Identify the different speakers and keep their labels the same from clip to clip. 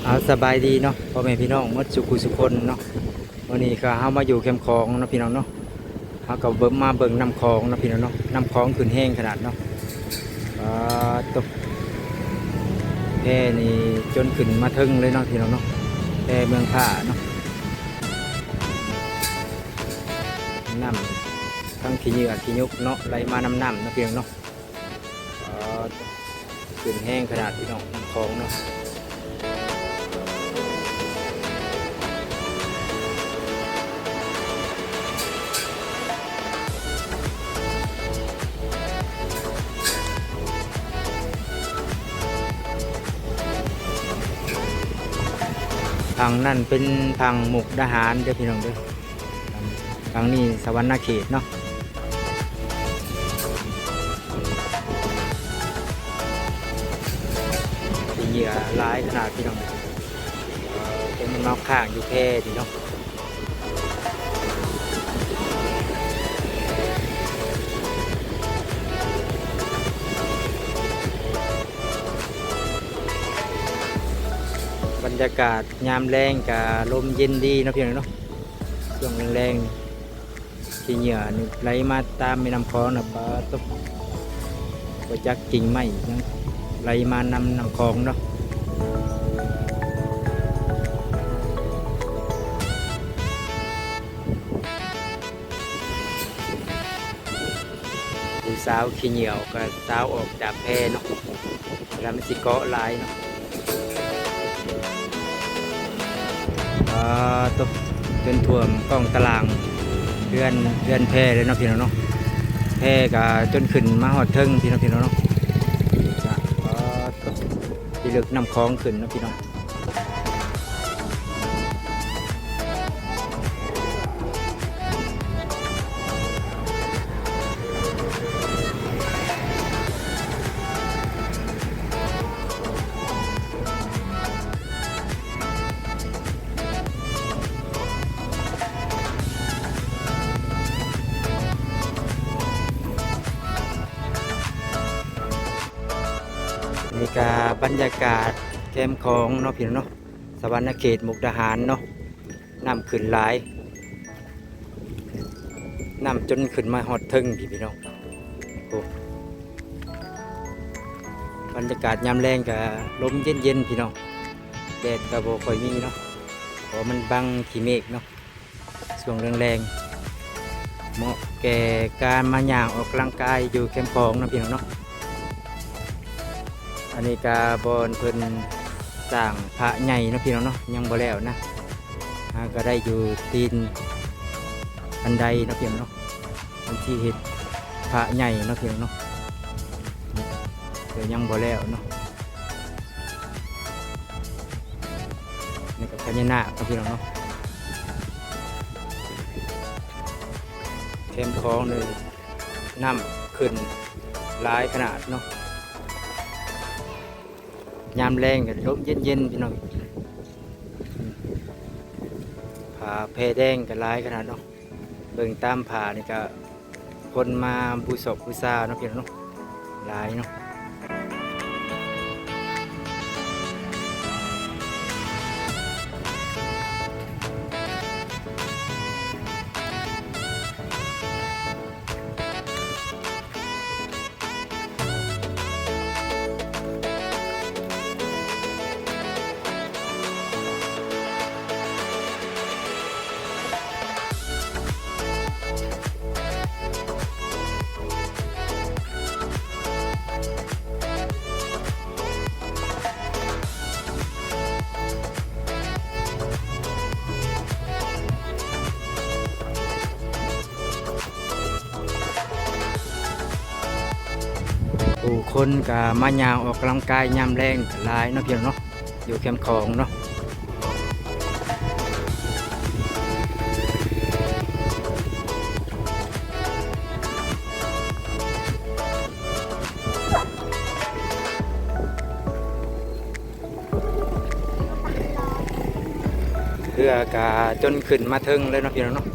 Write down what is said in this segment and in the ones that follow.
Speaker 1: เอาสบายดีเนาะพ่อแม่พี่น้องหมดสุขุสุคนเนาะวันนี้ก็เฮามาอยู่แคมป์คลองเนาะพี่น้องเนาะเฮาก็มาเบิ่งน้ำคลองเนาะพี่น้องเนาะน้ำคลองขึ้นแห้งขนาดเนาะตกแพนี่จนขึ้นมาถึงเลยเนาะพี่น้องเนาะแพเมืองผ้าเนาะน้ำทั้งขี้เหยื่อขี้ยุกเนาะไหลมาน้ำเนาะพี่น้องเนาะขึ้นแห้งขนาดพี่น้องน้ำคลองเนาะทางนั่นเป็นทางมุกดาหารเด้อพี่น้องเด้อทางนี้สวรรณเขตเนาะเป็นเหยื่อร้ายขนาดพี่น้องเป็นมันมาข้างอยู่แพร่ดีเนาะบรรยากาศยามแรงกับลมเย็นดีเนาะพี่น้องเนาะช่วงแรงๆที่เหยื่อนี่ไหลมาตามแม่น้ำคลองนะปลาตกก็จักกิ่งไม้ยังไหลมานำน้ำคลองเนาะผู้สาวขี้เหนียวก็สาวออกจากแพเนาะแล้วมันสิเกาะลายเนาะตกจนท่วมกล้องตารางเพื่อนแพเลยเนาะพี่น้องเนาะแพก็จนขึ้นมาหอดเทิงพี่น้องเนาะตกที่ลึกน้ำคลองขึ้นเนาะพี่น้องนี่ก็บรรยากาศแคมป์ของเนาะพี่น้องเนาะสวรรณเขตมุกดาหารเนาะน้ำขึ้นหลายน้ำจนขึ้นมาหอดเทิงพี่น้องโอ้บรรยากาศยามแรงกับลมเย็นพี่น้องแดดก็บ่ค่อยมีเนาะเพราะมันบังขี้เมฆเนาะช่วงแรงๆเหมาะแก่การมาย่างออกกำลังกายอยู่แคมป์ของเนาะพี่น้องเนาะอันนี้กาบอนเพิ่นสร้างพระใหญ่เนาะพี่น้องเนาะยังบ่แล้วนะก็ได้อยู่ตีนบันไดเนาะพี่น้องเนาะที่เห็ดพระใหญ่เนาะพี่น้องเนาะเดี๋ยวยังบ่แล้วเนาะนี่ก็พญานาคเนาะพี่น้องเนาะเข้มคลองเลยน้ำขึ้นหลายขนาดเนาะยามแรงกับลมเย็นพี่น้องผาแพแดงกับลายขนาดเนาะเบิ่งตามผานี่ก็คนมาบูศกบูชาเนาะพี่น้องเนาะลายเนาะผู้คนกับมายางออกกำลังกายยามแรงหลายเนาะพี่น้องเนาะอยู่แคมป์ของเนาะเพื่อกาจนขึ้นมาถึงเลยเนาะพี่น้องเนาะ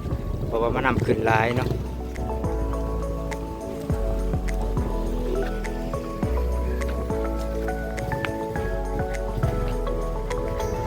Speaker 1: เพราะว่ามันนำขึ้นหลายเนาะ ผ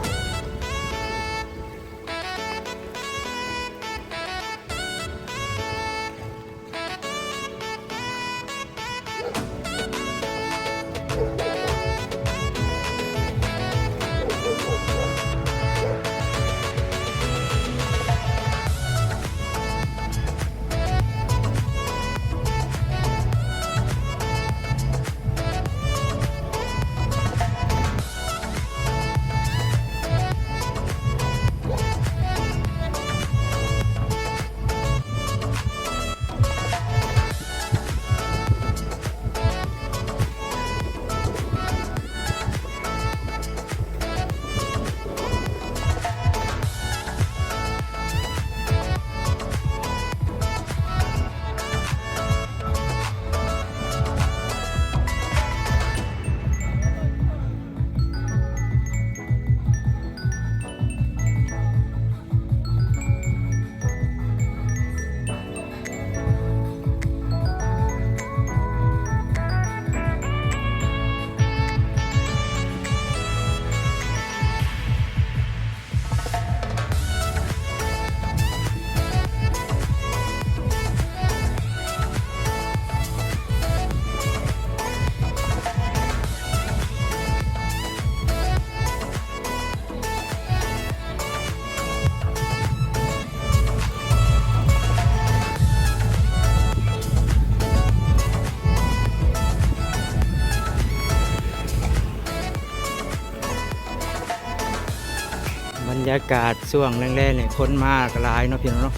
Speaker 1: บรรยากาศช่วงแรกๆเนี่ยคนมากหลายเนาะพี่น้องเนาะ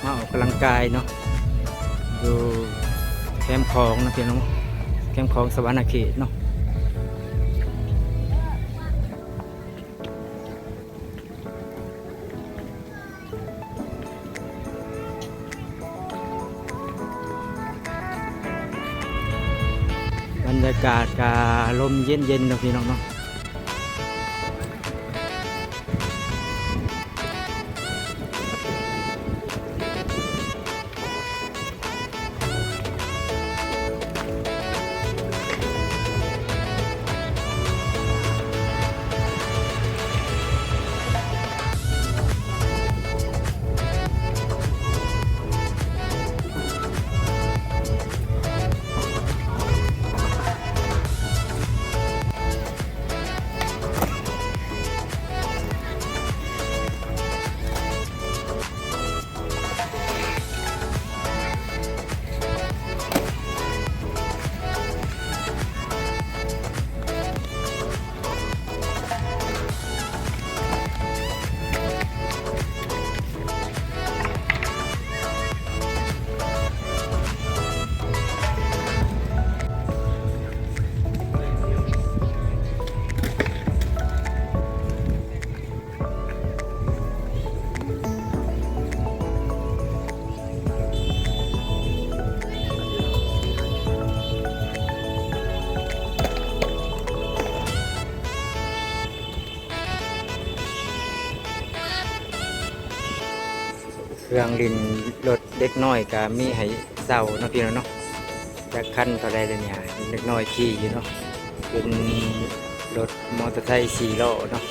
Speaker 1: มาออกกำลังกายเนาะดูแคมป์ของนะพี่น้องแคมป์ของสวรรณเขตเนาะบรรยากาศกาลมเย็นๆเนาะพี่น้องเนาะเครื่องลินรถเด็กน้อยก็มีให้เศร้าเนาะพี่น้องเนาะจากคันเท่าไรเลยเนี่ยเด็กน้อยขี่อยู่เนาะเป็นรถมอเตอร์ไซค์4 ล้อเนาะ